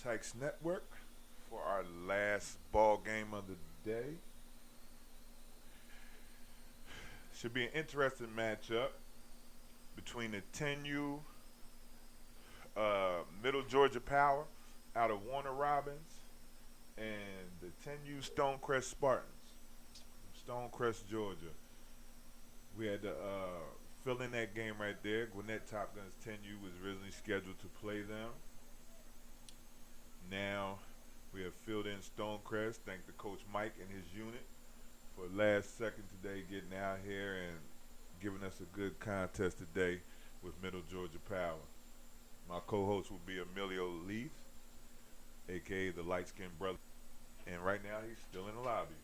Tykes Network for our last ball game of the day. Should be an interesting matchup between the 10U Middle Georgia Power out of Warner Robins and the 10U Stonecrest Spartans from Stonecrest, Georgia. We had to fill in that game right there. Gwinnett Top Guns 10U was originally scheduled to play them. Now we have filled in Stonecrest. Thank the coach Mike and his unit for last second today getting out here and giving us a good contest today with Middle Georgia Power. My co-host will be Emilio Leith, aka the light-skinned brother. And right now he's still in the lobby.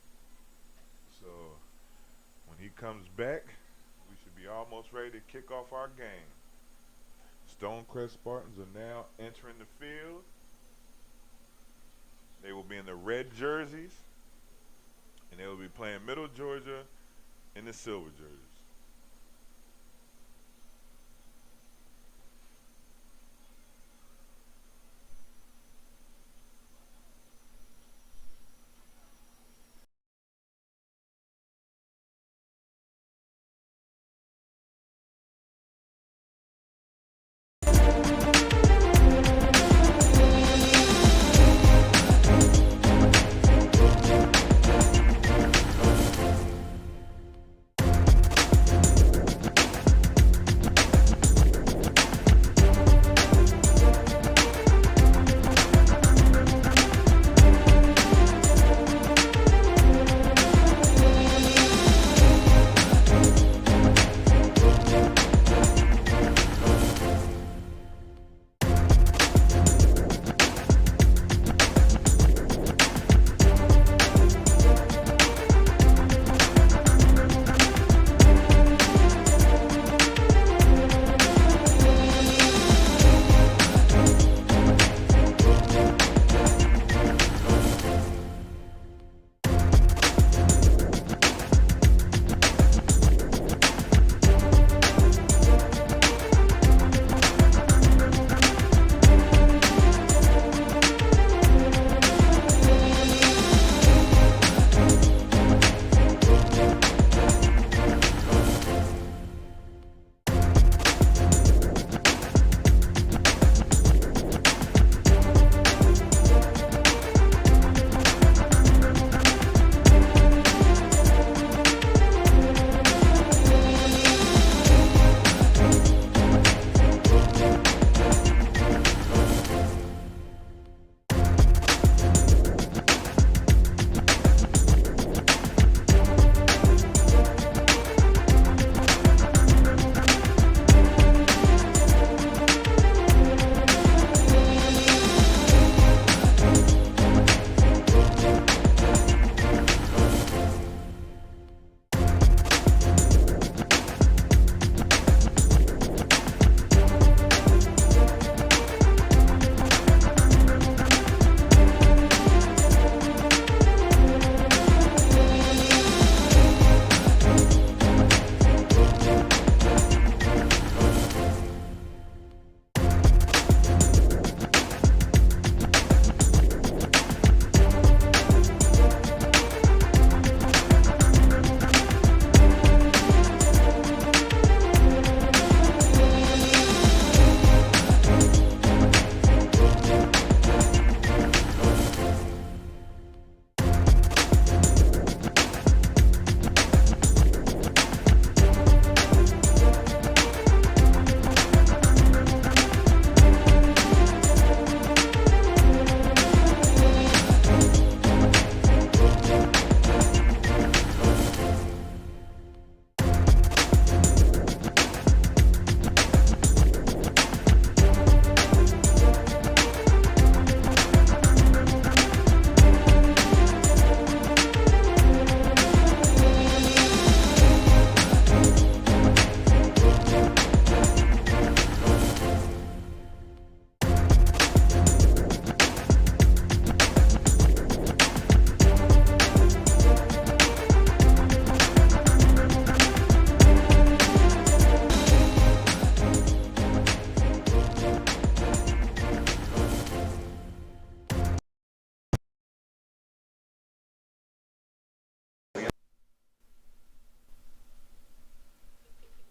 So when he comes back, we should be almost ready to kick off our game. Stonecrest Spartans are now entering the field. They will be in the red jerseys, and they will be playing Middle Georgia in the silver jerseys.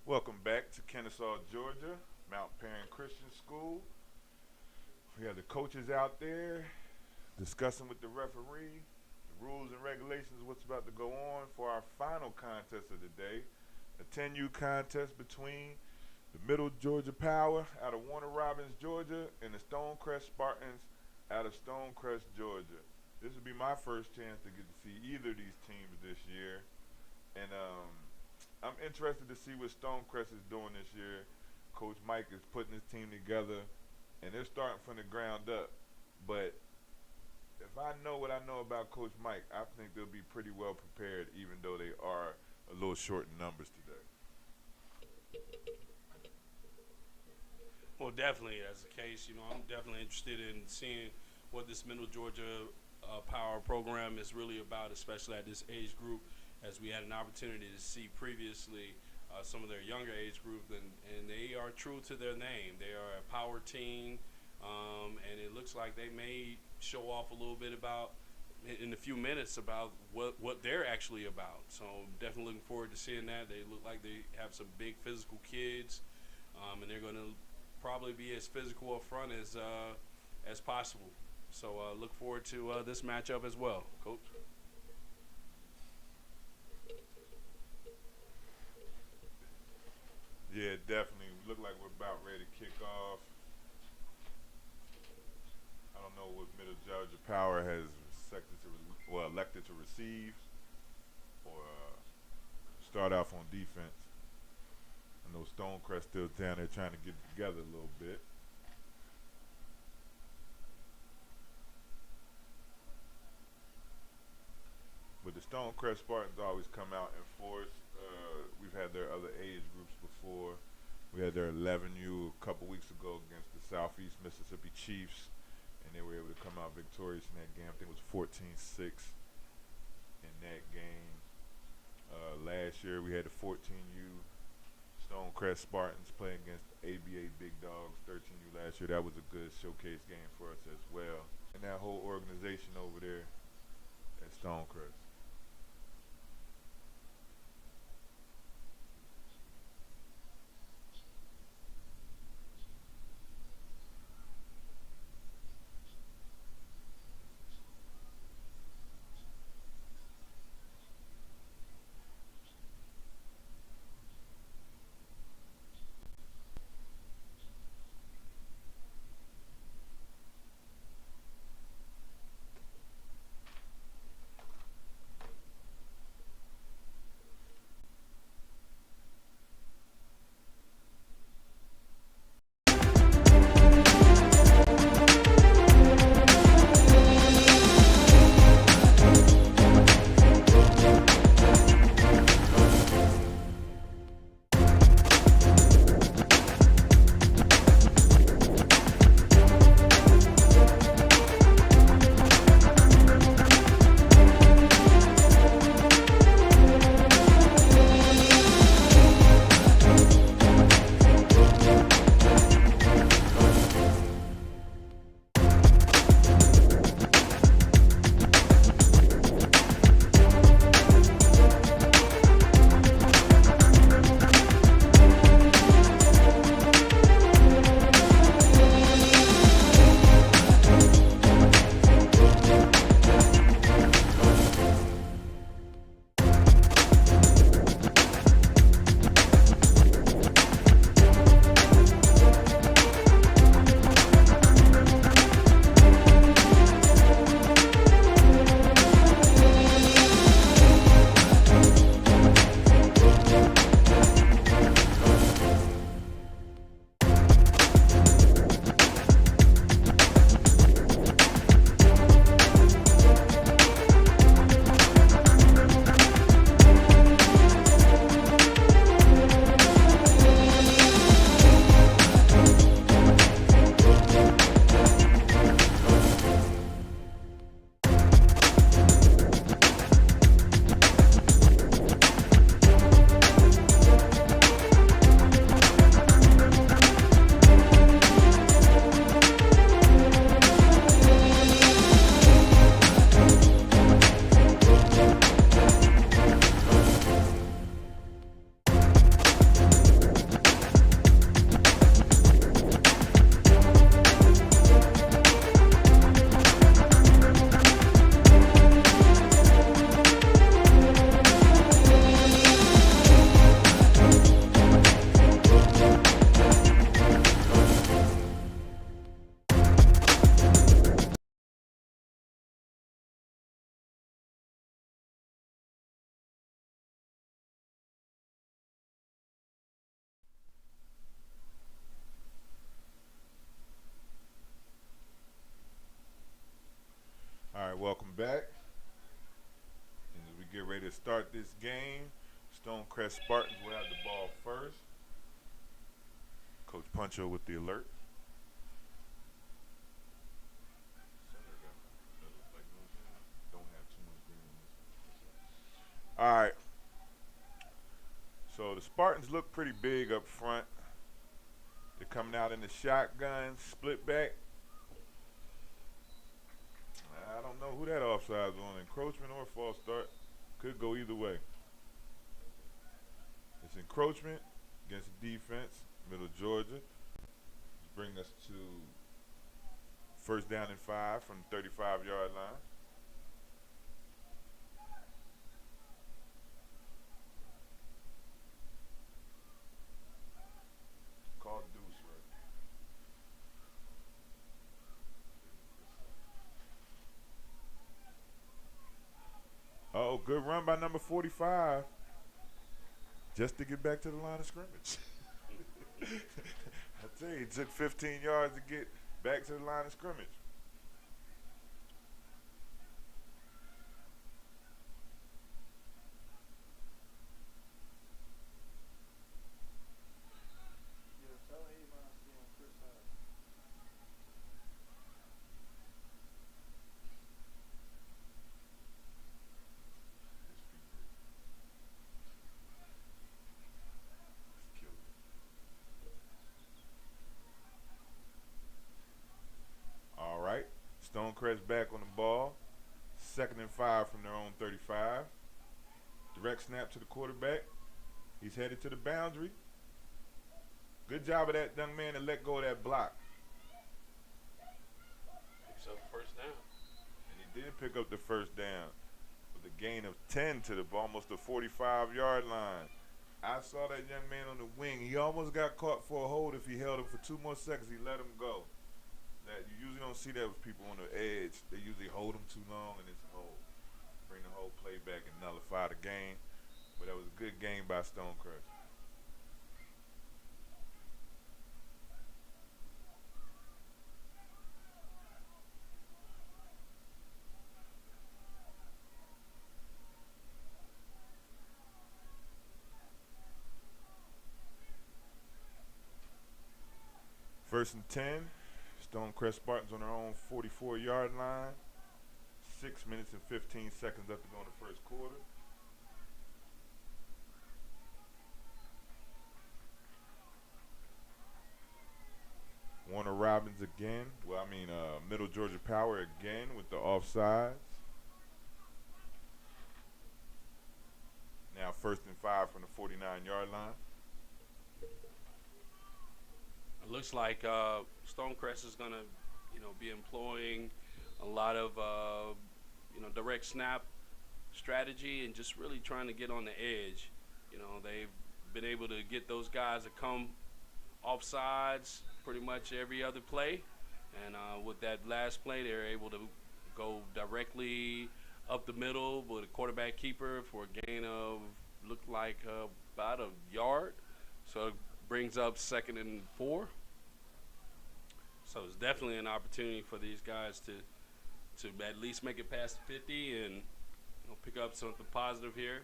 Welcome back to Kennesaw, Georgia, Mount Perrin Christian School. We have the coaches out there discussing with the referee the rules and regulations, what's about to go on for our final contest of the day, a 10U contest between the Middle Georgia Power out of Warner Robins, Georgia, and the Stonecrest Spartans out of Stonecrest, Georgia. This will be my first chance to get to see either of these teams this year, and I'm interested to see what Stonecrest is doing this year. Coach Mike is putting his team together, and they're starting from the ground up. But if I know what I know about Coach Mike, I think they'll be pretty well prepared, even though they are a little short in numbers today. Well, definitely, as the case, I'm definitely interested in seeing what this Middle Georgia Power program is really about, especially at this age group, as we had an opportunity to see previously some of their younger age group, and they are true to their name. They are a power team, and it looks like they may show off a little bit about in a few minutes about what they're actually about. So definitely looking forward to seeing that. They look like they have some big physical kids, and they're going to probably be as physical up front as possible. So look forward to this matchup as well, Coach. Yeah, definitely. We look like we're about ready to kick off. I don't know what Middle Georgia Power has elected to receive or start off on defense. I know Stonecrest still down there trying to get it together a little bit. But the Stonecrest Spartans always come out in force. We've had their other age groups before. We had their 11U a couple weeks ago against the Southeast Mississippi Chiefs, and they were able to come out victorious in that game. I think it was 14-6 in that game. Last year we had the 14U Stonecrest Spartans playing against ABA Big Dogs 13U last year. That was a good showcase game for us as well. And that whole organization over there at Stonecrest. start this game. Stonecrest Spartans will have the ball first. Coach Puncho with the alert. All right. So the Spartans look pretty big up front. They're coming out in the shotgun, split back. I don't know who that offside's on, encroachment or false start. Could go either way. It's encroachment against the defense, Middle Georgia. Let's bring us to first down and 5 from the 35-yard line. Called deuce, right? Uh-oh, good run by number 45. Just to get back to the line of scrimmage. I tell you, it took 15 yards to get back to the line of scrimmage. All right, Stonecrest back on the ball. 2nd and 5 from their own 35. Direct snap to the quarterback. He's headed to the boundary. Good job of that young man to let go of that block. Picks up first down. And he did pick up the first down with a gain of 10 to the almost the 45-yard line. I saw that young man on the wing. He almost got caught for a hold. If he held him for 2 more seconds, he let him go. That you usually don't see that with people on the edge. They usually hold them too long and it's a hold. Bring the whole play back and nullify the game. But that was a good game by Stonecrest. First and 10. Stonecrest Spartans on their own 44-yard line. 6 minutes and 15 seconds left to go in the first quarter. Warner Robins again. Middle Georgia Power again with the offsides. Now 1st and 5 from the 49-yard line. It looks like Stonecrest is going to, be employing a lot of, direct snap strategy and just really trying to get on the edge. They've been able to get those guys to come off sides pretty much every other play. And with that last play, they're able to go directly up the middle with a quarterback keeper for a gain of, looked like about a yard. So it brings up 2nd and 4. So it's definitely an opportunity for these guys to at least make it past the 50 and pick up something positive here.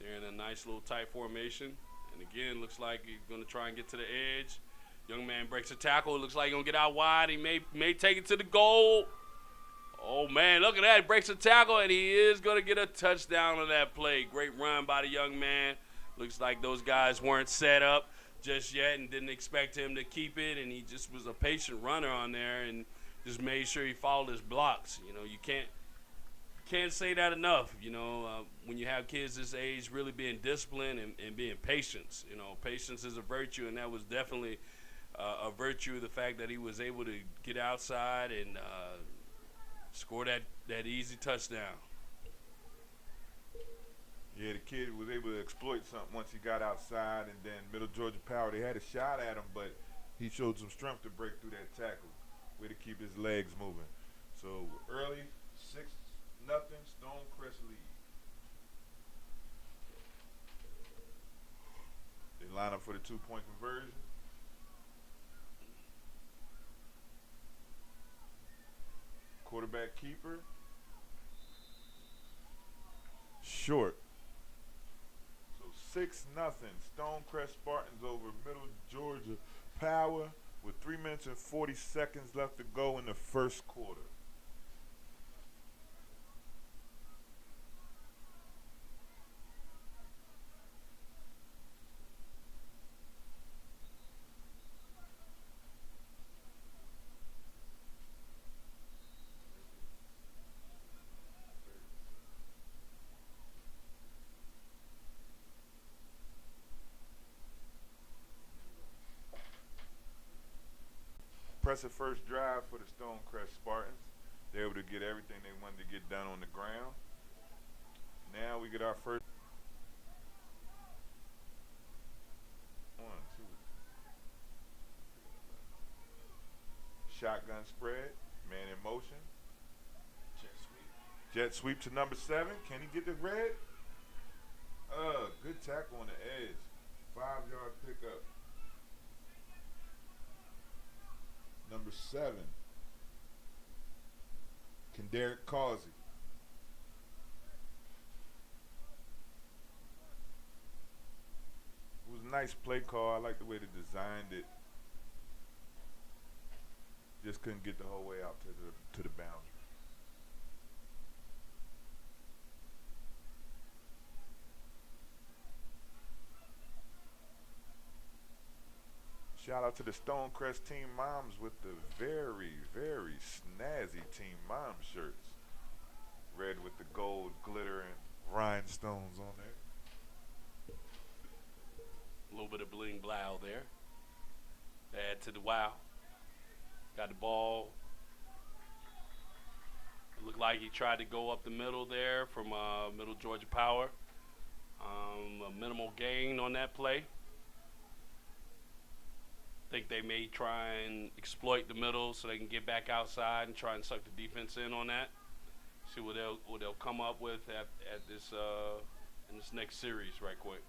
They're in a nice little tight formation. And again, looks like he's going to try and get to the edge. Young man breaks a tackle. It looks like he's going to get out wide. He may take it to the goal. Oh, man, look at that. He breaks a tackle, and he is going to get a touchdown on that play. Great run by the young man. Looks like those guys weren't set up just yet and didn't expect him to keep it, and he just was a patient runner on there and just made sure he followed his blocks. You can't say that enough. When you have kids this age, really being disciplined and being patient. Patience is a virtue, and that was definitely a virtue of the fact that he was able to get outside and score that easy touchdown. Yeah, the kid was able to exploit something once he got outside, and then Middle Georgia Power, they had a shot at him, but he showed some strength to break through that tackle, way to keep his legs moving. So early, 6-0, Stonecrest lead. They line up for the 2-point conversion. Quarterback keeper. Short. 6-0. Stonecrest Spartans over Middle Georgia Power with 3 minutes and 40 seconds left to go in the first quarter. Impressive first drive for the Stonecrest Spartans. They were able to get everything they wanted to get done on the ground. Now we get our first 1, 2. Shotgun spread, man in motion. Jet sweep to number 7. Can he get the red? Good tackle on the edge. 5-yard pickup. Number 7. Can Derek Causey. It was a nice play call. I like the way they designed it. Just couldn't get the whole way out to the boundary. Shout out to the Stonecrest team moms with the very, very snazzy team mom shirts. Red with the gold glitter and rhinestones on there. A little bit of bling blow there. Add to the wow. Got the ball. It looked like he tried to go up the middle there from Middle Georgia Power. A minimal gain on that play. Think they may try and exploit the middle so they can get back outside and try and suck the defense in on that. See what they'll come up with at this in this next series right quick.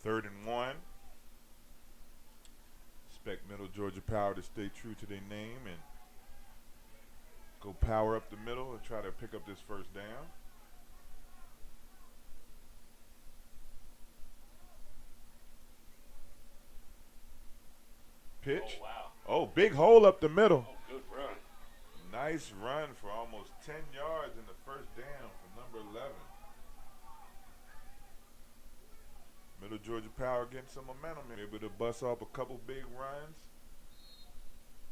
Third and 1. Expect Middle Georgia Power to stay true to their name and go power up the middle and try to pick up this first down. Pitch. Oh, wow. Oh, big hole up the middle. Oh, good run. Nice run for almost 10 yards in the first down from number 11. Middle Georgia Power getting some momentum. Able to bust off a couple big runs.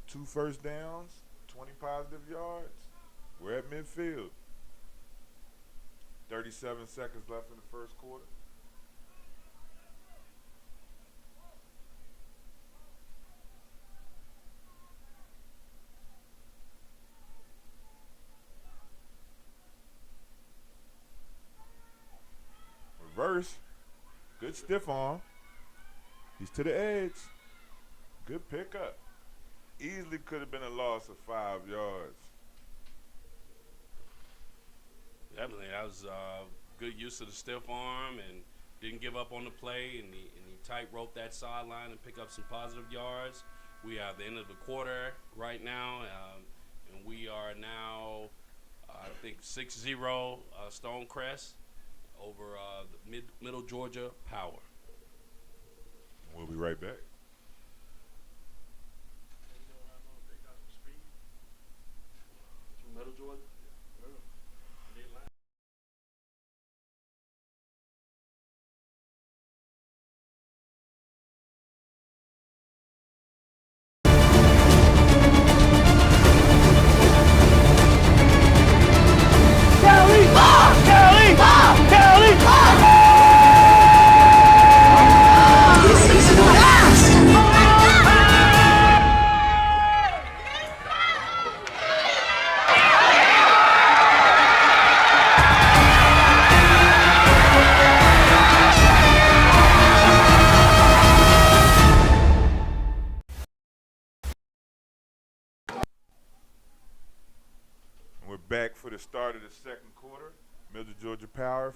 2 first downs, 20 positive yards. We're at midfield. 37 seconds left in the first quarter. Reverse. Good stiff arm. He's to the edge. Good pickup. Easily could have been a loss of 5 yards. Definitely, that was good use of the stiff arm and didn't give up on the play, and he tight-roped that sideline and picked up some positive yards. We are at the end of the quarter right now, and we are now, I think, 6-0 Stonecrest over the Middle Georgia Power. We'll be right back. Middle Georgia? Back for the start of the second quarter. Middle Georgia Power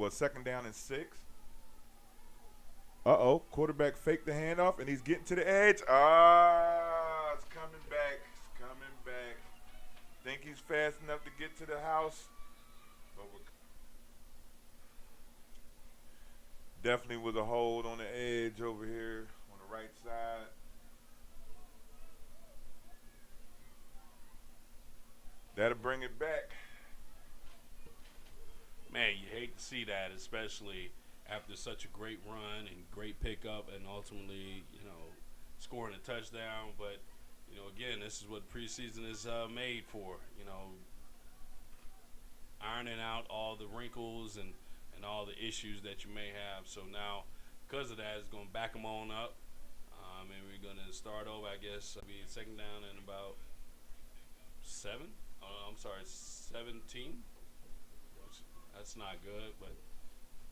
second down and 6. Quarterback faked the handoff and he's getting to the edge. It's coming back. It's coming back. Think he's fast enough to get to the house, but definitely was a hold on the edge over here on the right side. That'll bring it back. Man, you hate to see that, especially after such a great run and great pickup, and ultimately, scoring a touchdown. But again, this is what preseason is made for. Ironing out all the wrinkles and all the issues that you may have. So now, because of that, it's going to back them on up. And we're going to start over, I guess, be second down in about 17. That's not good, but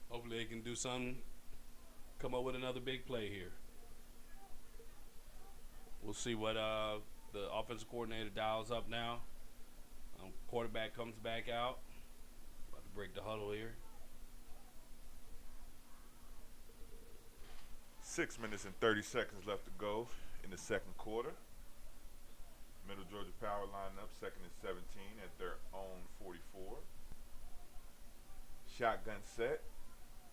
hopefully they can do something, come up with another big play here. We'll see what the offensive coordinator dials up now. Quarterback comes back out. About to break the huddle here. 6 minutes and 30 seconds left to go in the second quarter. Middle Georgia Power lining up, second and 17 at their own 44. Shotgun set,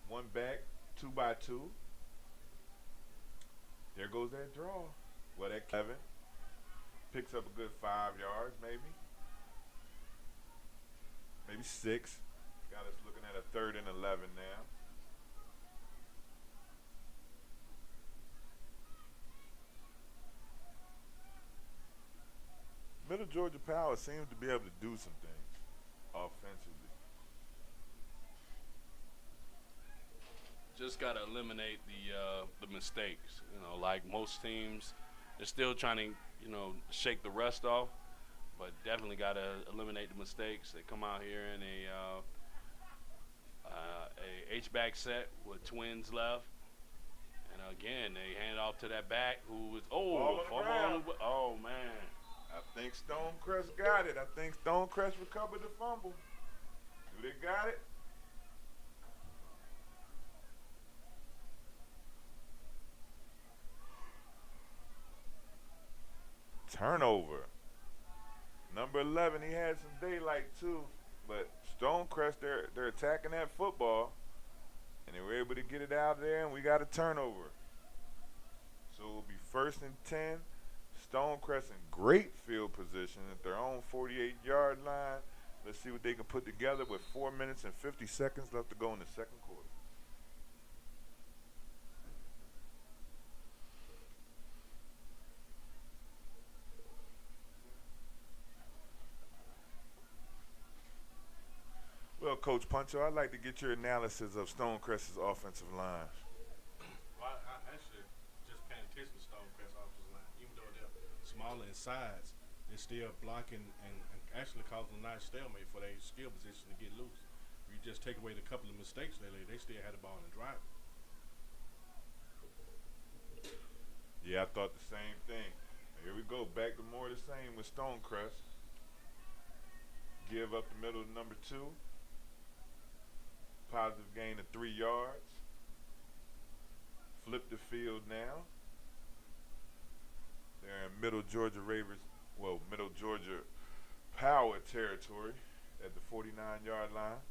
one back, 2x2. There goes that draw. Well, that Kevin picks up a good 5 yards, maybe 6. Got us looking at a 3rd and 11 now. Middle Georgia Power seems to be able to do some things offensively. Just got to eliminate the mistakes. Like most teams, they're still trying to, shake the rust off, but definitely got to eliminate the mistakes. They come out here in a H-back set with twins left. And again, they hand it off to that back who was, oh, man. I think Stonecrest got it. I think Stonecrest recovered the fumble. Do they got it? Turnover. Number 11, he had some daylight too, but Stonecrest, they're attacking that football, and they were able to get it out there, and we got a turnover. So it'll be 1st and 10. Stonecrest in great field position at their own 48-yard line. Let's see what they can put together with 4 minutes and 50 seconds left to go in the second quarter. Well, Coach Puncho, I'd like to get your analysis of Stonecrest's offensive line. Well, I actually just paying attention to Stonecrest's offensive line. Even though they're smaller in size, they're still blocking and actually causing a nice stalemate for their skill position to get loose. If you just take away the couple of mistakes they still had the ball and drive. Yeah, I thought the same thing. Here we go, back to more of the same with Stonecrest. Give up the middle to number 2. Positive gain of 3 yards. Flip the field now. They're in Middle Georgia Middle Georgia Power territory at the 49-yard line.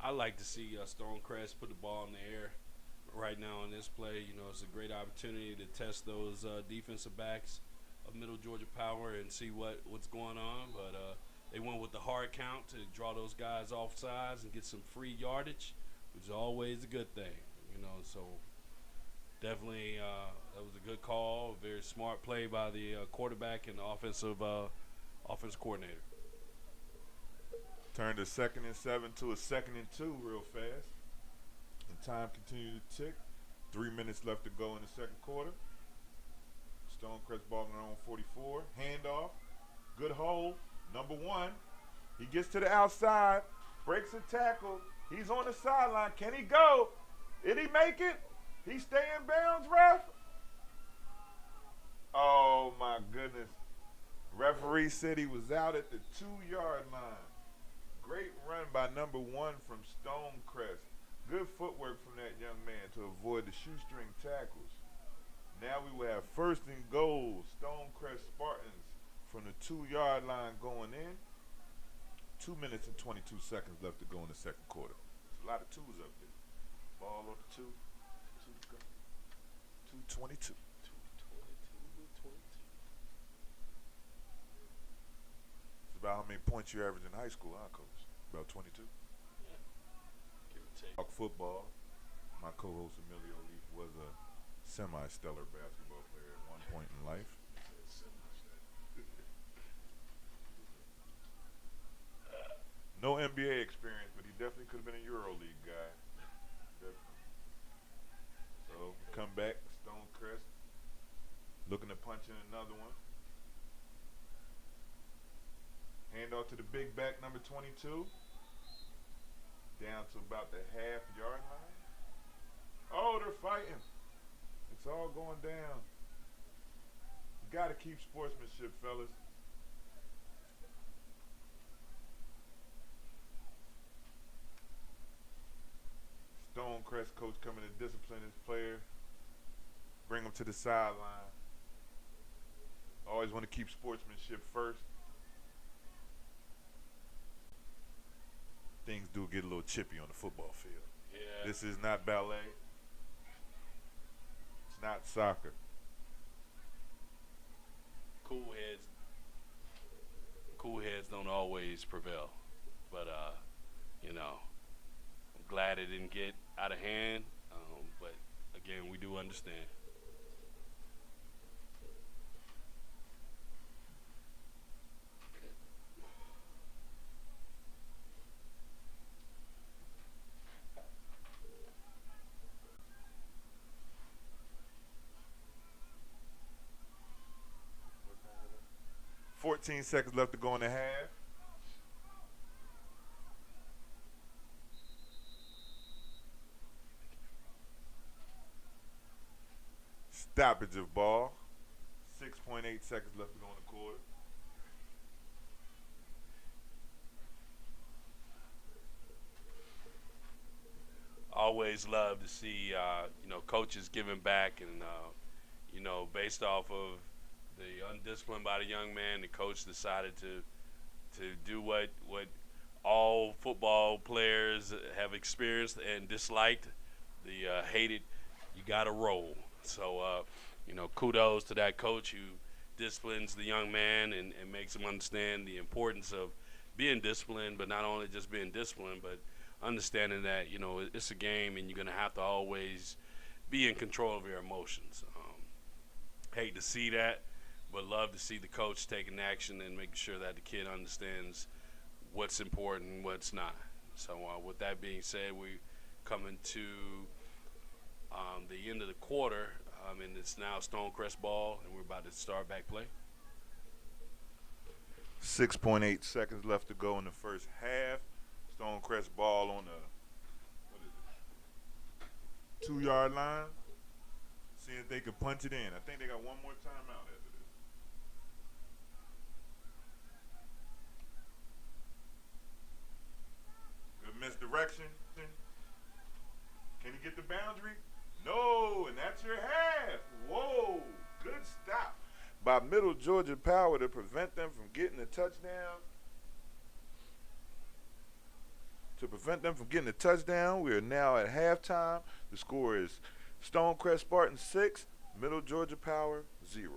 I like to see Stonecrest put the ball in the air right now in this play. It's a great opportunity to test those defensive backs of Middle Georgia Power and see what's going on. But they went with the hard count to draw those guys off sides and get some free yardage, which is always a good thing. So definitely that was a good call, a very smart play by the quarterback and the offensive coordinator. Turned a 2nd and 7 to a 2nd and 2 real fast. And time continued to tick. 3 minutes left to go in the second quarter. Stonecrest ball on their own 44. Handoff. Good hold. Number 1. He gets to the outside. Breaks a tackle. He's on the sideline. Can he go? Did he make it? He stay in bounds, ref? Oh, my goodness. Referee said he was out at the 2-yard line. Great run by number 1 from Stonecrest. Good footwork from that young man to avoid the shoestring tackles. Now we will have 1st and goal. Stonecrest Spartans from the 2-yard line going in. 2 minutes and 22 seconds left to go in the second quarter. There's a lot of twos up there. Ball on the 2. 2 to go. 2:22. It's about how many points you average in high school, huh, Coach? About 22. Yeah. Give or take. Talk football. My co-host Emilio Leaf was a semi-stellar basketball player at one point in life. No NBA experience, but he definitely could have been a EuroLeague guy. Definitely. So come back, Stonecrest, looking to punch in another one. Hand off to the big back, number 22. Down to about the half-yard line. Oh, they're fighting. It's all going down. You got to keep sportsmanship, fellas. Stonecrest coach coming to discipline his player. Bring him to the sideline. Always want to keep sportsmanship first. Things do get a little chippy on the football field. Yeah. This is not ballet. It's not soccer. Cool heads don't always prevail. But I'm glad it didn't get out of hand. But again, we do understand. – 14 seconds left to go in the half. Stoppage of ball. 6.8 seconds left to go in the quarter. Always love to see coaches giving back, and based off of the undisciplined by the young man, the coach decided to do what all football players have experienced and disliked, the hated. You got to roll. So kudos to that coach who disciplines the young man and makes him understand the importance of being disciplined, but not only just being disciplined, but understanding that it's a game and you're going to have to always be in control of your emotions. Hate to see that, but love to see the coach taking action and making sure that the kid understands what's important and what's not. So with that being said, we're coming to the end of the quarter, and it's now Stonecrest ball, and we're about to start back play. 6.8 seconds left to go in the first half. Stonecrest ball on the 2-yard line. Seeing if they can punch it in. I think they got one more timeout after this. Good misdirection. Can he get the boundary? No, and that's your half. Whoa, good stop by Middle Georgia Power to prevent them from getting a touchdown. We are now at halftime. The score is Stonecrest Spartans 6, Middle Georgia Power 0.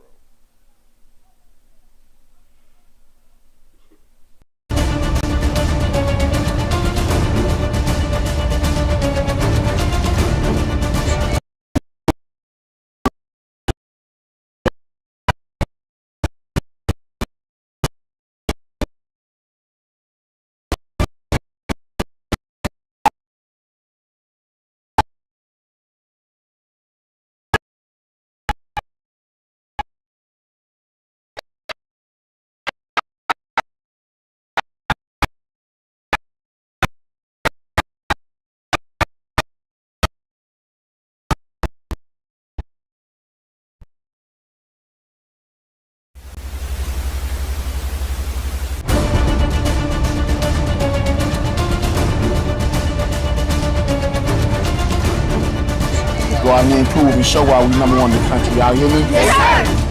Go out there and prove and show why we number one in the country. Y'all hear me? Yeah.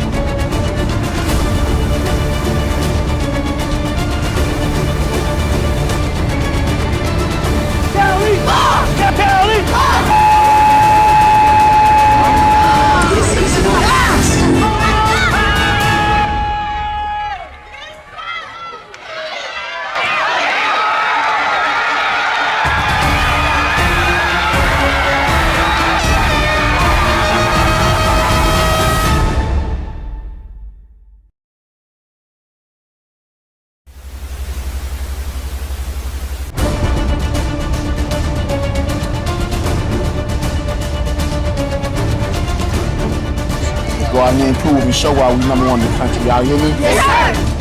Go out there and prove and show why we number one in the country. Y'all hear me? Yeah.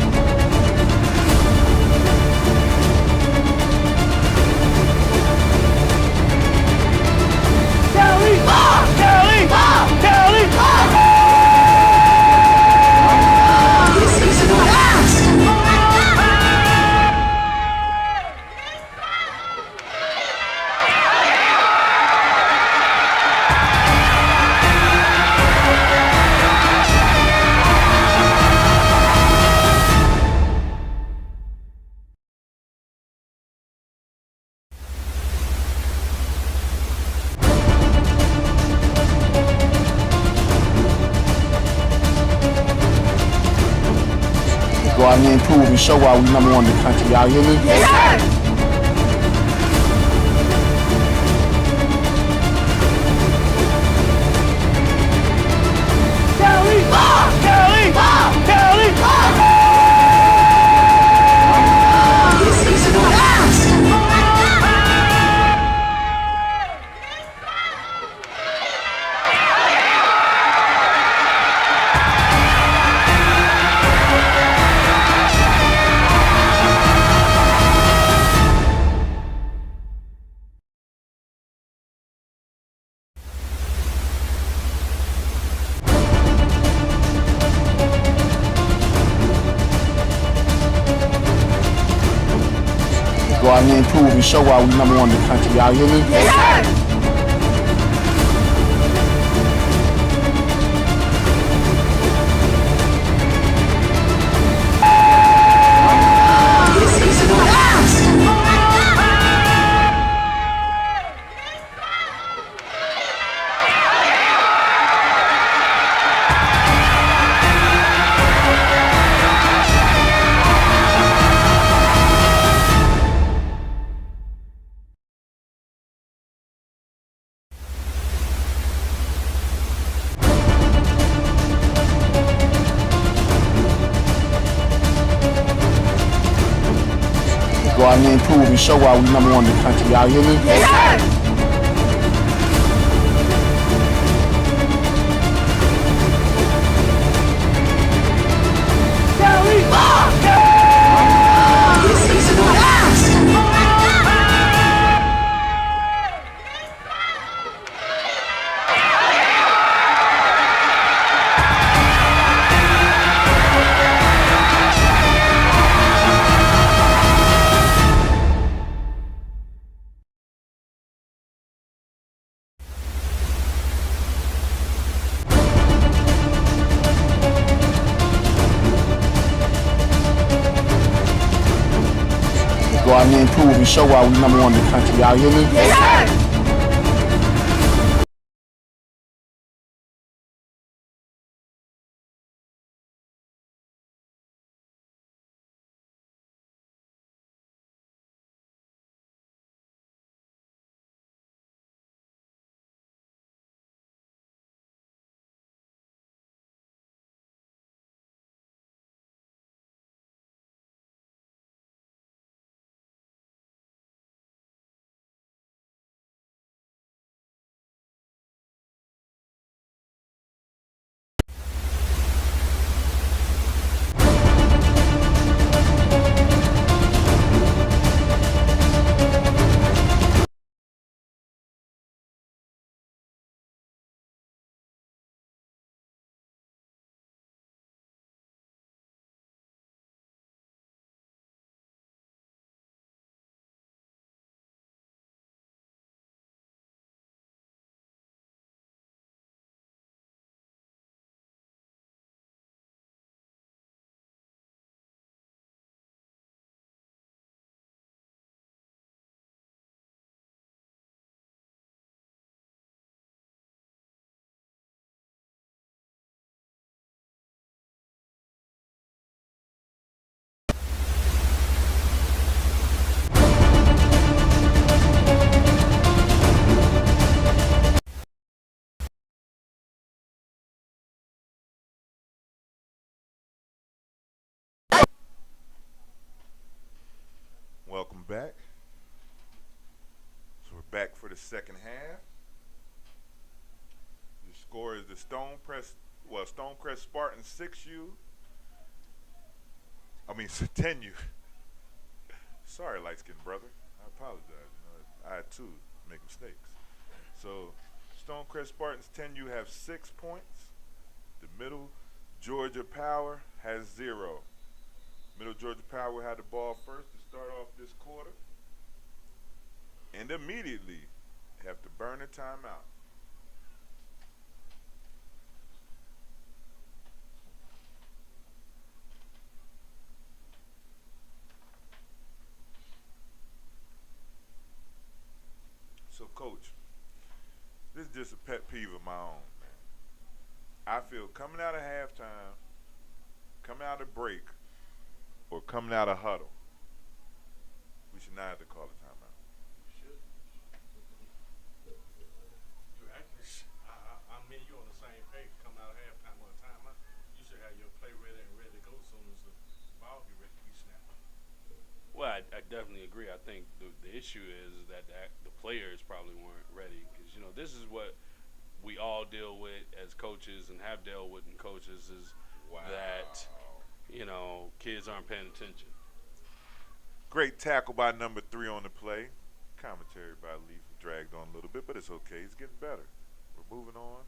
Go out there and prove and show why we number one in the country. Y'all hear me? Yeah. Go out there and prove and show why we number one in the country. Y'all hear me? Yeah. Go out there and prove and show why we number one in the country. Y'all hear me? Yeah. Go out there and prove and show why we number one in the country. Y'all hear me? Yeah. the second half. The score is the Stonecrest Spartans 6U. 10U. Sorry, light-skinned brother. I apologize. I too make mistakes. So Stonecrest Spartans 10U have 6 points. The Middle Georgia Power has 0. Middle Georgia Power had the ball first to start off this quarter, and immediately have to burn a timeout. So, Coach, this is just a pet peeve of my own, man. I feel coming out of halftime, coming out of break, or coming out of huddle, we should not have to call a timeout. You should. You actually, I mean, you're on the same page. Coming out of halftime on a timeout, you should have your play ready and ready to go as soon as the ball get ready to be snapped. Well, I definitely agree. I think the issue is that the players probably weren't ready because, this is what we all deal with as coaches and have dealt with in coaches is that, kids aren't paying attention. Great tackle by number 3 on the play. Commentary by Leaf dragged on a little bit, but it's okay. He's getting better. We're moving on.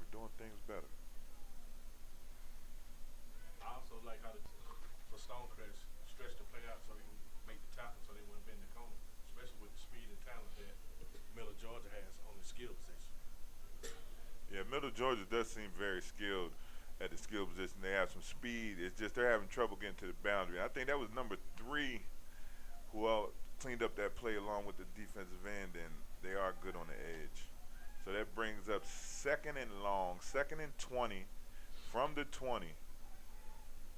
We're doing things better. I also like how for Stonecrest stretch the play out so they can make the tackle so they wouldn't bend the corner, especially with the speed and talent that Middle Georgia has on the skill position. Yeah, Middle Georgia does seem very skilled at the skill position. They have some speed. It's just they're having trouble getting to the boundary. I think that was number 3 who cleaned up that play along with the defensive end, and they are good on the edge. So that brings up 2nd and long, 2nd and 20 from the 20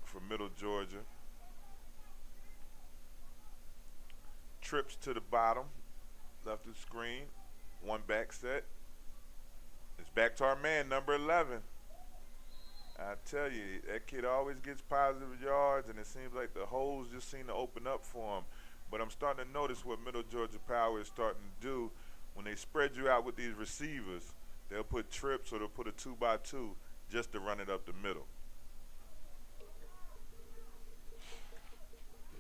for Middle Georgia. Trips to the bottom, left of the screen, 1 back set. It's back to our man, number 11. I tell you, that kid always gets positive yards, and it seems like the holes just seem to open up for him. But I'm starting to notice what Middle Georgia Power is starting to do. When they spread you out with these receivers, they'll put trips or they'll put a 2x2 just to run it up the middle.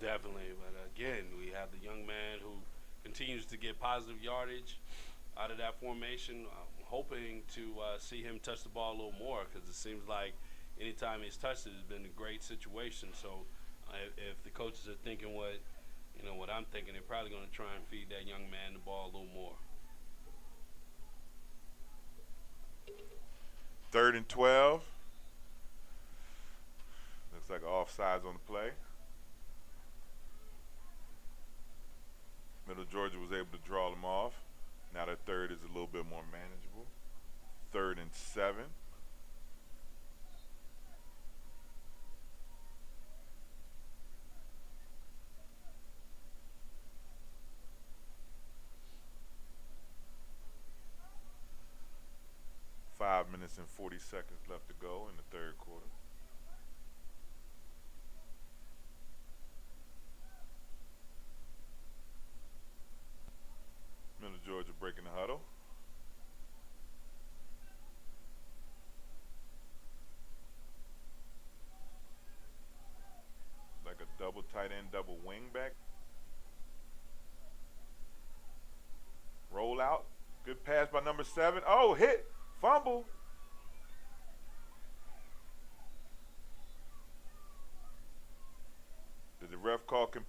Definitely, but again, we have the young man who continues to get positive yardage out of that formation. I'm hoping to see him touch the ball a little more because it seems like anytime he's touched it, it's been a great situation. So if the coaches are thinking what I'm thinking, they're probably going to try and feed that young man the ball a little more. 3rd and 12. Looks like offsides on the play. Middle Georgia was able to draw them off. Now their 3rd is a little bit more manageable. 3rd and 7. Five minutes and 40 seconds left to go in the 3rd quarter. Middle Georgia breaking the huddle. Like a double tight end, double wing back. Roll out. Good pass by number 7. Oh, hit. Fumble. Did the ref call Go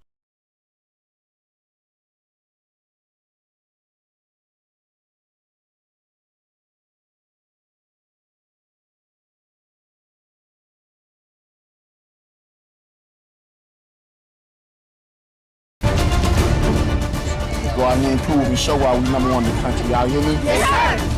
out here and prove and show why we number 1 in the country. Y'all hear me? Yes, sir.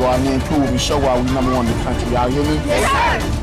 Go out there and prove and show why we number one in the country. Y'all hear me? Yes!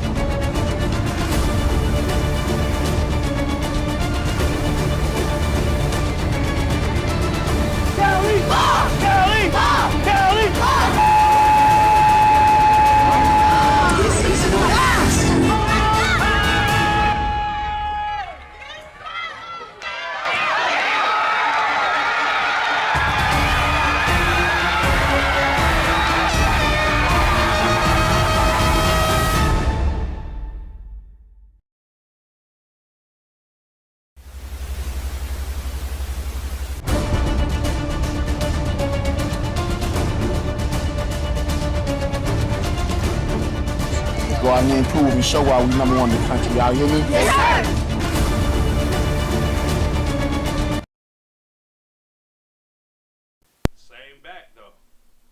Go out there and prove and show why we number one in the country. Y'all hear me? Yes! Same back though.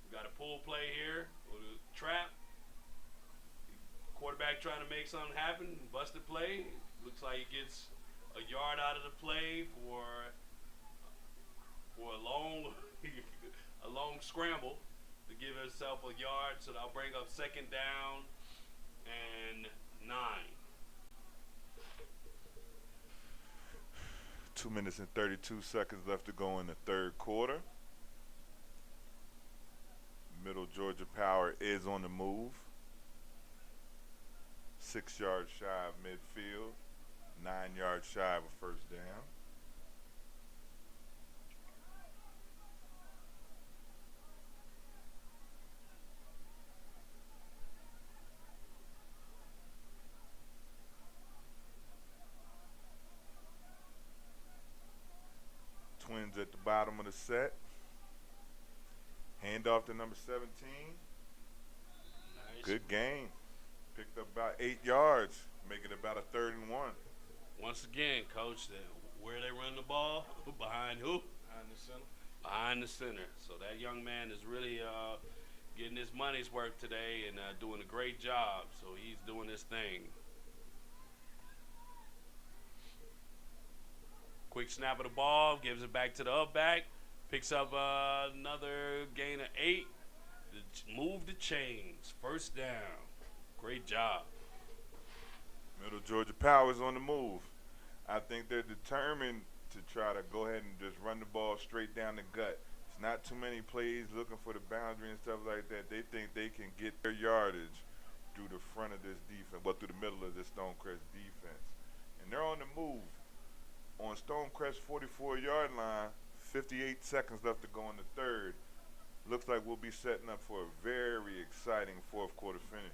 We got a pull play here with a trap. Quarterback trying to make something happen. Busted play. Looks like he gets a yard out of the play for a long a long scramble to give himself a yard. So that'll bring up second down and 9. 2 minutes and 32 seconds left to go in the third quarter. Middle Georgia Power is on the move. 6 yards shy of midfield, 9 yards shy of a first down. Twins at the bottom of the set. Hand off to number 17. Nice. Good game. Picked up about 8 yards, make it about a 3rd and 1. Once again, coach, where they run the ball? Behind who? Behind the center. Behind the center. So that young man is really getting his money's worth today and doing a great job. So he's doing his thing. Quick snap of the ball, gives it back to the up back, picks up another gain of 8. Move the chains. First down. Great job. Middle Georgia Power is on the move. I think they're determined to try to go ahead and just run the ball straight down the gut. It's not too many plays looking for the boundary and stuff like that. They think they can get their yardage through the front of this defense, well, through the middle of this Stonecrest defense. And they're on the move. On Stonecrest 44-yard line, 58 seconds left to go in the third. Looks like we'll be setting up for a very exciting fourth quarter finish.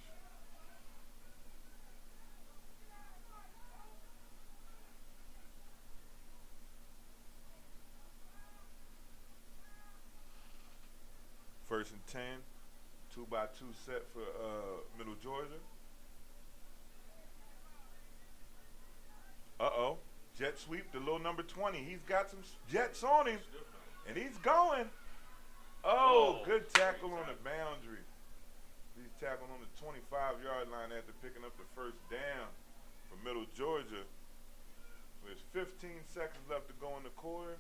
First and 10, 2x2 set for Middle Georgia. Uh-oh. Jet sweep to little number 20. He's got some jets on him, and he's going. Oh, good tackle on the boundary. He's tackled on the 25-yard line after picking up the first down for Middle Georgia. There's 15 seconds left to go in the quarter.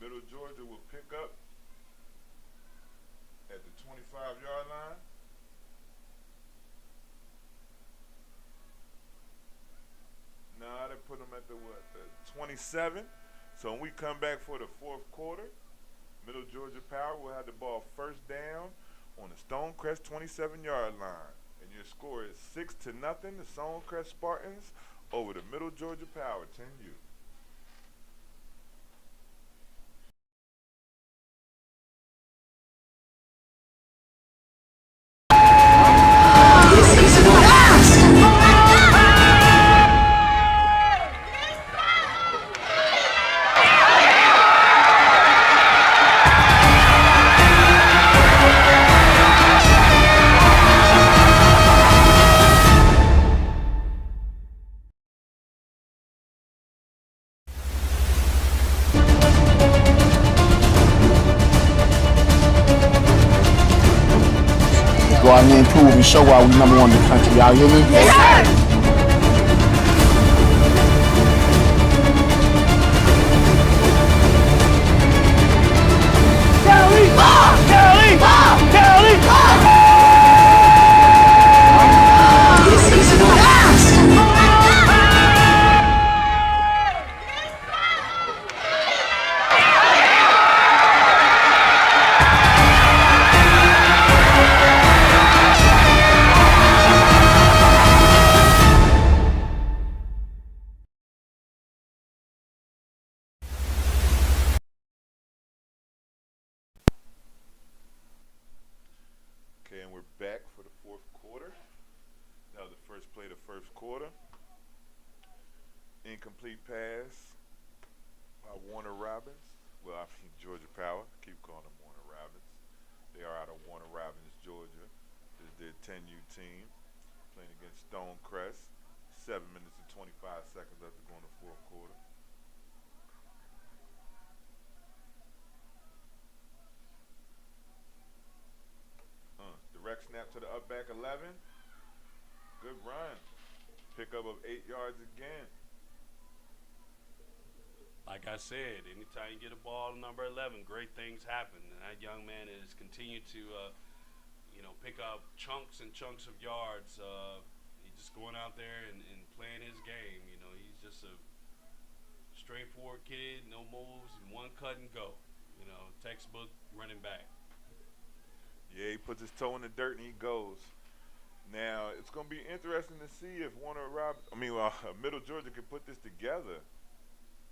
Middle Georgia will pick up at the 25-yard line. Nah, they put them at the 27. So when we come back for the fourth quarter, Middle Georgia Power will have the ball first down on the Stonecrest 27-yard line. And your score is 6-0, the Stonecrest Spartans over the Middle Georgia Power 10U. Go out there and prove and show why we number one in the country. Y'all hear me? Yes! Kelly! Kelly! incomplete pass by Warner Robins. Well, I mean Georgia Power. I keep calling them Warner Robins. They are out of Warner Robins, Georgia. This is their 10U team playing against Stonecrest. 7 minutes and 25 seconds left to go in the fourth quarter. Direct snap to the up back 11. Good run. Pickup of 8 yards again. Like I said, anytime you get a ball number 11, great things happen. And that young man has continued to, pick up chunks and chunks of yards. He's just going out there and playing his game. He's just a straightforward kid, no moves, and one cut and go. Textbook running back. Yeah, he puts his toe in the dirt and he goes. Now, it's going to be interesting to see if Middle Georgia can put this together,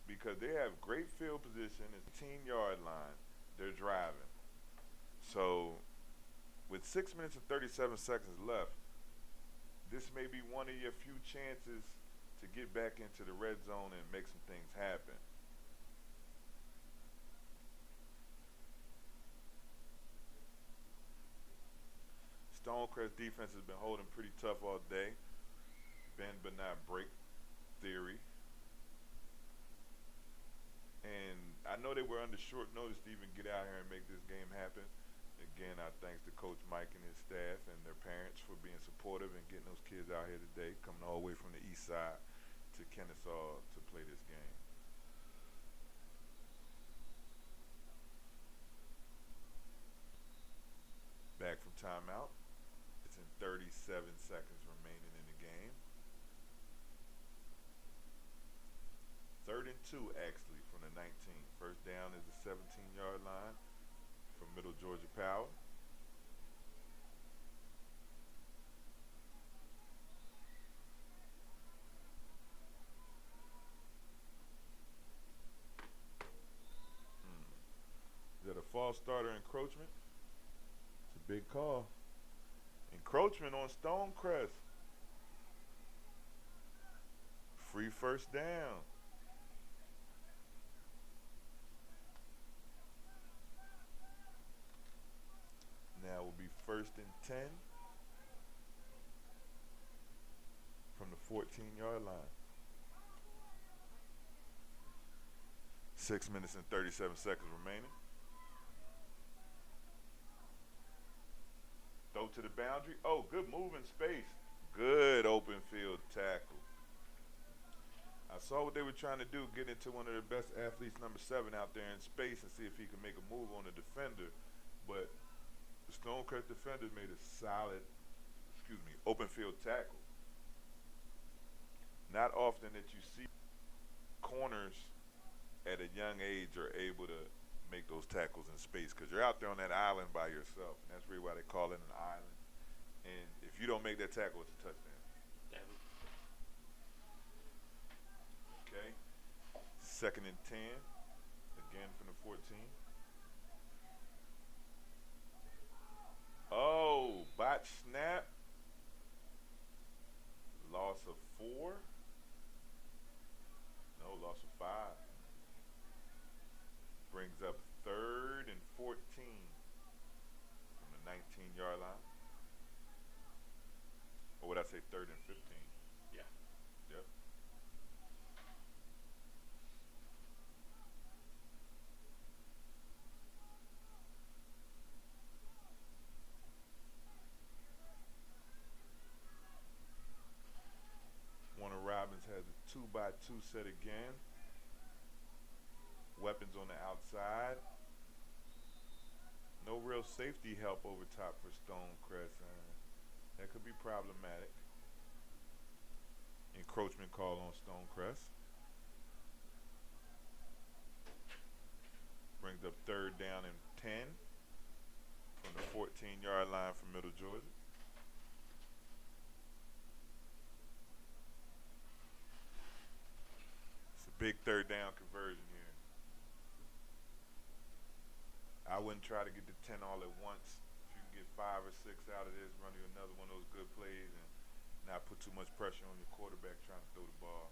because they have great field position. It's 18-yard line. They're driving. So, with 6 minutes and 37 seconds left, this may be one of your few chances to get back into the red zone and make some things happen. Stonecrest defense has been holding pretty tough all day. Bend but not break theory. And I know they were under short notice to even get out here and make this game happen. Again, our thanks to Coach Mike and his staff and their parents for being supportive and getting those kids out here today, coming all the way from the east side to Kennesaw to play this game. Back from timeout. It's in 37 seconds remaining in the game. 3rd and 2 actually from the 19. First down is the 17-yard line from Middle Georgia Power. Is that a false starter encroachment? It's a big call. Encroachment on Stonecrest. Free first down. Now will be 1st and 10 from the 14-yard line. 6 minutes and 37 seconds remaining. Throw to the boundary. Oh, good move in space. Good open field tackle. I saw what they were trying to do, get into one of their best athletes, number 7, out there in space and see if he could make a move on the defender. But the Stonecrest defender made a solid, open field tackle. Not often that you see corners at a young age are able to make those tackles in space, because you're out there on that island by yourself. And that's really why they call it an island. And if you don't make that tackle, it's a touchdown. Okay. 2nd and 10. Again from the 14. Oh, botch snap. Loss of 4. No, loss of 5. Brings up 3rd and 14 from the 19-yard line. Or would I say 3rd and 15? Yeah. Yep. Warner Robins has a 2x2 set again. Weapons on the outside. No real safety help over top for Stonecrest. That could be problematic. Encroachment call on Stonecrest. Brings up 3rd down and 10 from the 14-yard line from Middle Georgia. It's a big 3rd down conversion here. I wouldn't try to get to 10 all at once. If you can get 5 or 6 out of this, run you another one of those good plays and not put too much pressure on your quarterback trying to throw the ball.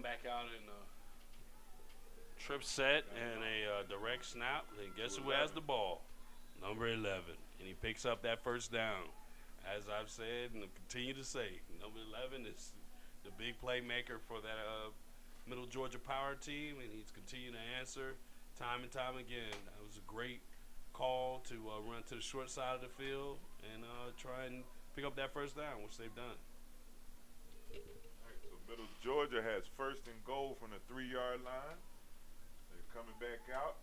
come back out in a trip set and a direct snap. And guess who has the ball? Number 11. And he picks up that first down. As I've said and continue to say, number 11 is the big playmaker for that Middle Georgia Power team, and he's continuing to answer time and time again. That was a great call to run to the short side of the field and try and pick up that first down, which they've done. All right, so Middle Georgia has first and goal from the 3-yard line. They're coming back out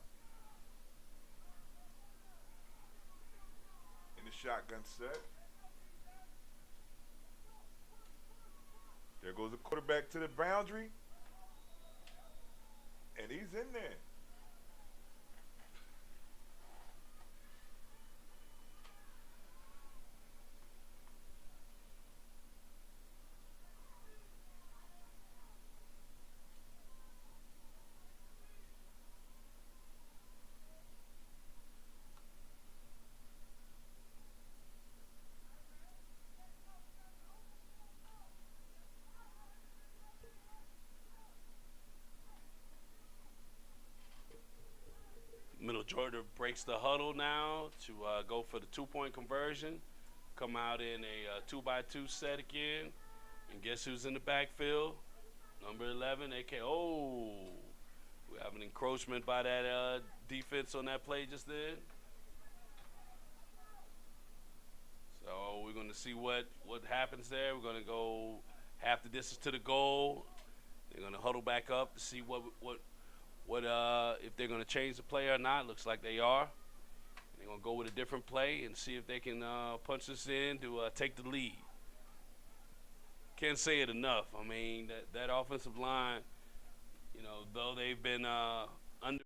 in the shotgun set. There goes the quarterback to the boundary, and he's in there. Middle Georgia breaks the huddle now to go for the 2-point conversion. Come out in a 2x2 set again. And guess who's in the backfield? Number 11, AK. Oh, we have an encroachment by that defense on that play just then. So we're going to see what happens there. We're going to go half the distance to the goal. They're going to huddle back up to see what if they're going to change the play or not. Looks like they are. They're going to go with a different play and see if they can punch this in to take the lead. Can't say it enough. I mean, that offensive line, you know, though they've been under.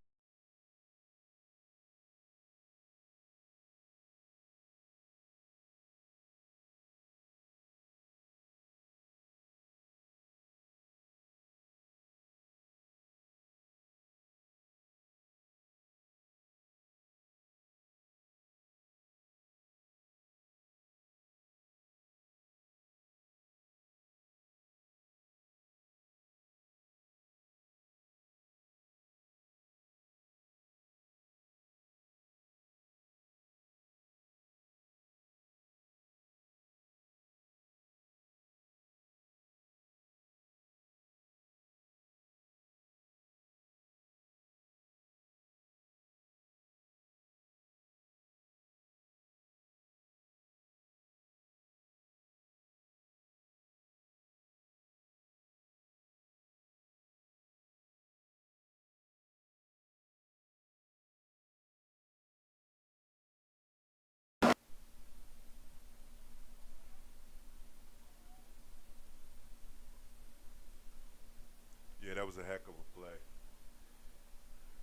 Yeah, that was a heck of a play.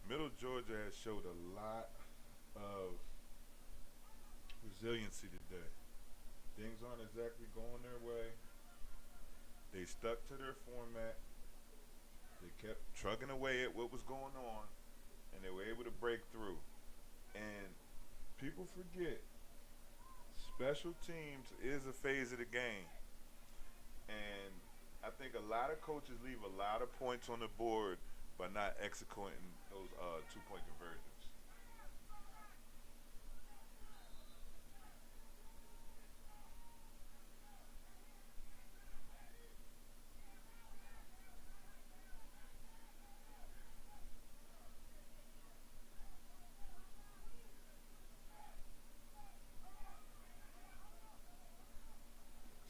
Middle Georgia has showed a lot of resiliency today. Things aren't exactly going their way. They stuck to their format. They kept trucking away at what was going on, and they were able to break through. And people forget, special teams is a phase of the game. And I think a lot of coaches leave a lot of points on the board by not executing those 2-point conversions.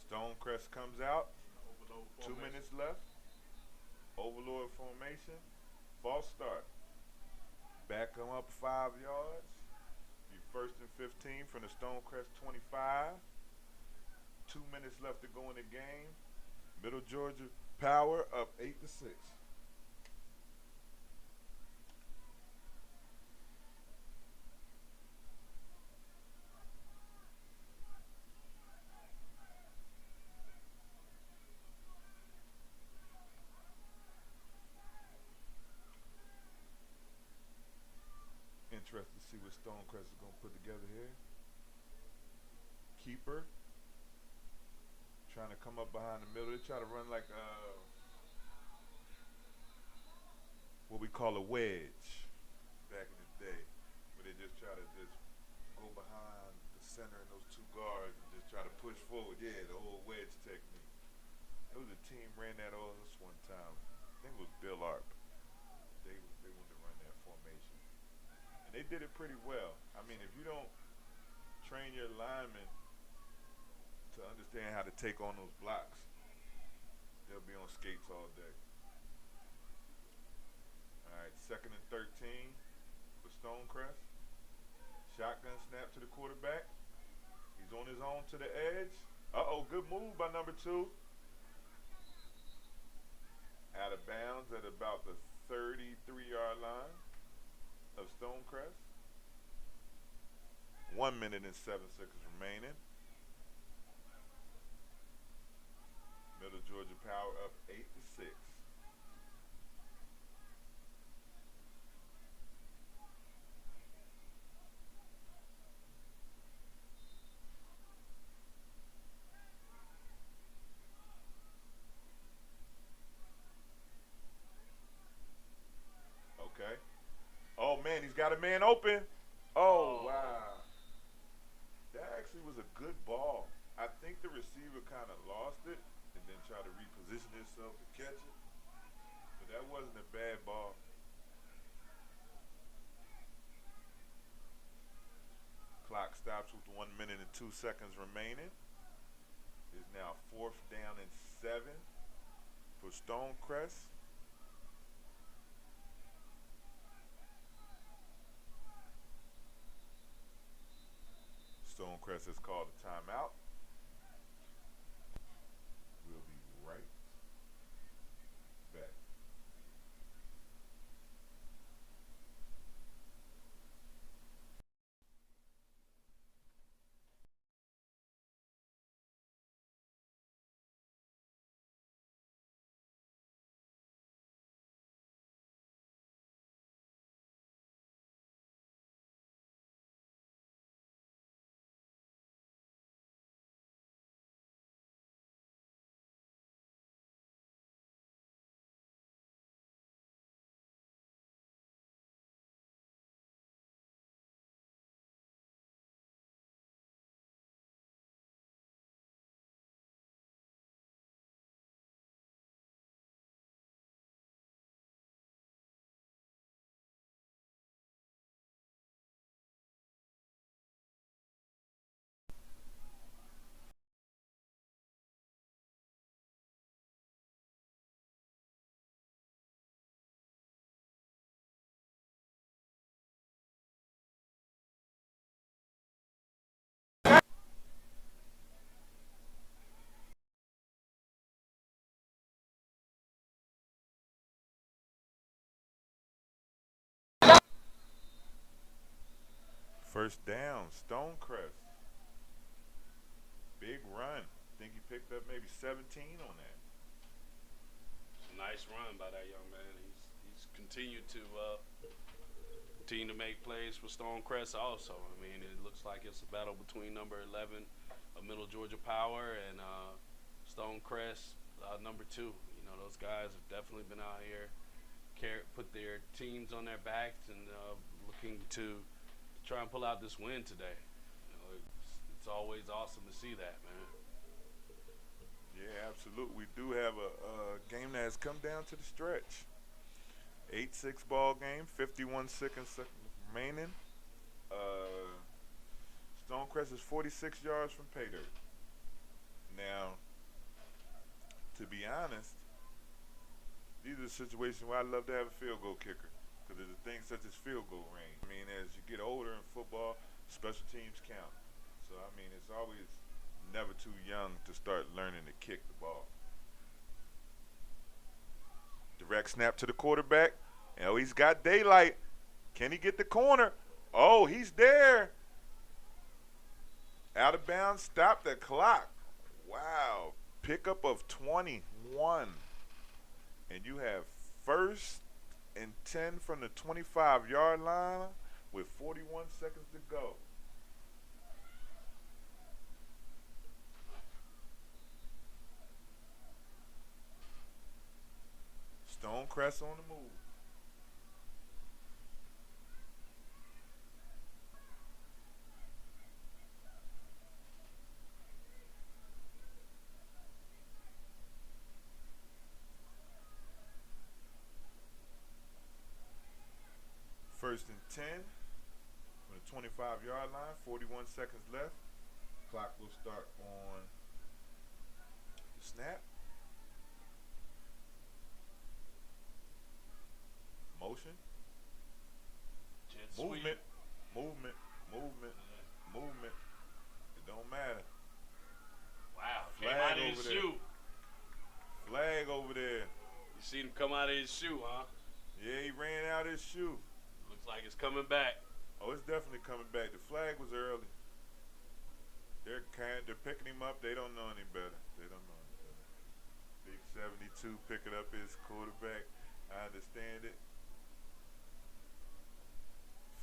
Stonecrest comes out. 2 minutes left. Overlord formation. False start. Back them up 5 yards. Be first and 15 from the Stonecrest 25. 2 minutes left to go in the game. Middle Georgia Power up 8-6. Interested to see what Stonecrest is going to put together here. Keeper. Trying to come up behind the middle. They try to run like what we call a wedge back in the day, where they just try to just go behind the center and those two guards and just try to push forward. Yeah, the old wedge technique. There was a team ran that on us one time. I think it was Bill Arp. They wanted to run that formation, and they did it pretty well. I mean, if you don't train your linemen to understand how to take on those blocks, they'll be on skates all day. All right, 2nd and 13 for Stonecrest. Shotgun snap to the quarterback. He's on his own to the edge. Uh-oh, good move by number 2. Out of bounds at about the 33-yard line of Stonecrest. 1 minute and 7 seconds remaining. Middle Georgia Power up 8-6. Okay. Oh man, he's got a man open. Oh wow. That actually was a good ball. I think the receiver kind of lost it and then tried to reposition himself to catch it. But that wasn't a bad ball. Clock stops with 1 minute and 2 seconds remaining. It's now 4th down and 7 for Stonecrest. Stonecrest has called a timeout. We'll be right back. First down, Stonecrest. Big run. Think he picked up maybe 17 on that. Nice run by that young man. He's continued to make plays for Stonecrest also. I mean, it looks like it's a battle between number 11 of Middle Georgia Power and Stonecrest, number 2. You know, those guys have definitely been out here, put their teams on their backs and looking to try and pull out this win today. You know, it's always awesome to see that, man. Yeah, absolutely. We do have a game that has come down to the stretch. 8-6 ball game, 51 seconds remaining. Stonecrest is 46 yards from pay dirt. Now, to be honest, these are situations where I love to have a field goal kicker because there's a thing such as field goal range. I mean, as you get older in football, special teams count. So, I mean, it's always never too young to start learning to kick the ball. Direct snap to the quarterback. Oh, he's got daylight. Can he get the corner? Oh, he's there. Out of bounds, stop the clock. Wow. Pickup of 21. And you have 1st and 10 from the 25-yard line with 41 seconds to go. Stonecrest on the move. 10 from the 25-yard line. 41 seconds left. Clock will start on the snap. Motion. Jet Movement. sweep. Movement. Movement. It don't matter. Wow. Flag Came out of his over there. shoe. Flag over there. You seen him come out of his shoe, huh? Yeah, he ran out his shoe. Looks like it's coming back. Oh, it's definitely coming back. The flag was early. They're picking him up. They don't know any better. Big 72 picking up his quarterback. I understand it.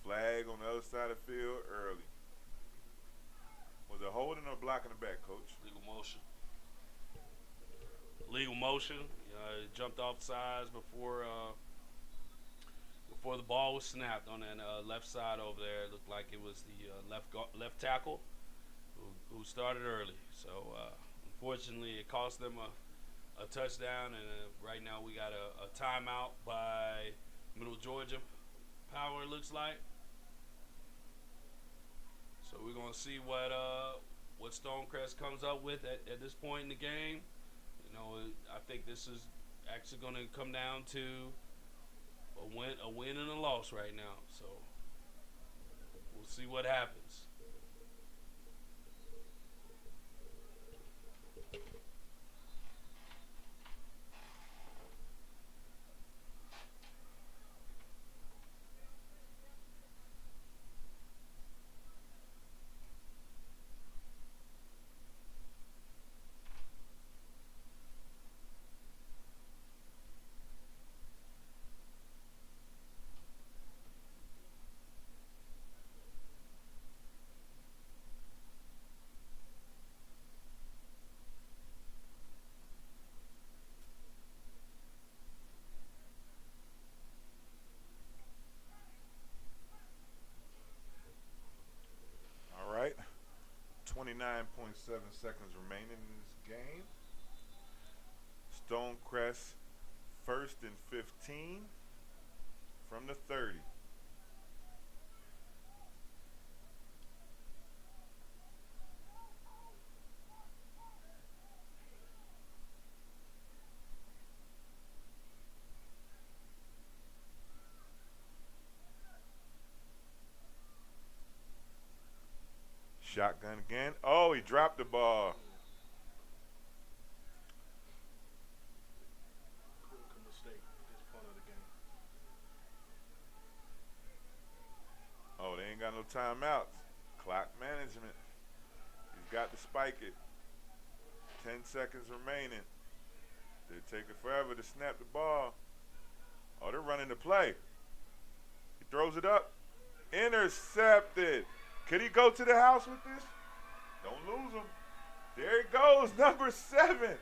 Flag on the other side of the field early. Was it holding or blocking the back, Coach? Legal motion. Legal motion. It jumped off sides before the ball was snapped on that left side over there. It looked like it was the left tackle who started early. So unfortunately, it cost them a touchdown, and right now we got a timeout by Middle Georgia Power. It looks like. So we're gonna see what Stonecrest comes up with at this point in the game. You know, I think this is actually gonna come down to a win and a loss right now. So we'll see what happens. All right. 29.7 seconds remaining in this game. Stonecrest 1st and 15 from the 30. Shotgun again. Oh, he dropped the ball. Critical mistake at this point of the game. Oh, they ain't got no timeouts. Clock management. He's got to spike it. 10 seconds remaining. They're taking forever to snap the ball. Oh, they're running the play. He throws it up. Intercepted. Could he go to the house with this? Don't lose him. There he goes, number 7.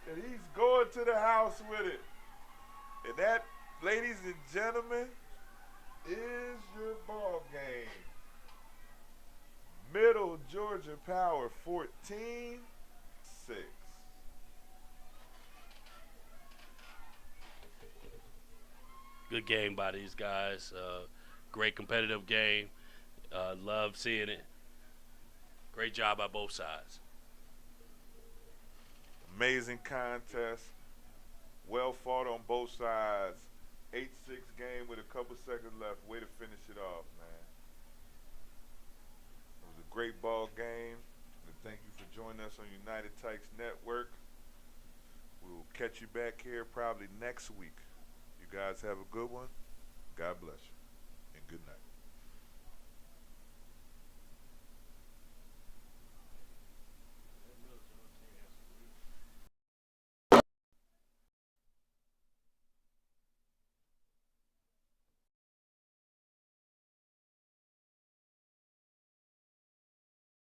And he's going to the house with it. And that, ladies and gentlemen, is your ball game. Middle Georgia Power 14-6. Good game by these guys. Great competitive game. Love seeing it. Great job by both sides. Amazing contest. Well fought on both sides. 8-6 game with a couple seconds left. Way to finish it off, man. It was a great ball game. And thank you for joining us on United Tykes Network. We will catch you back here probably next week. You guys have a good one. God bless you. And good night.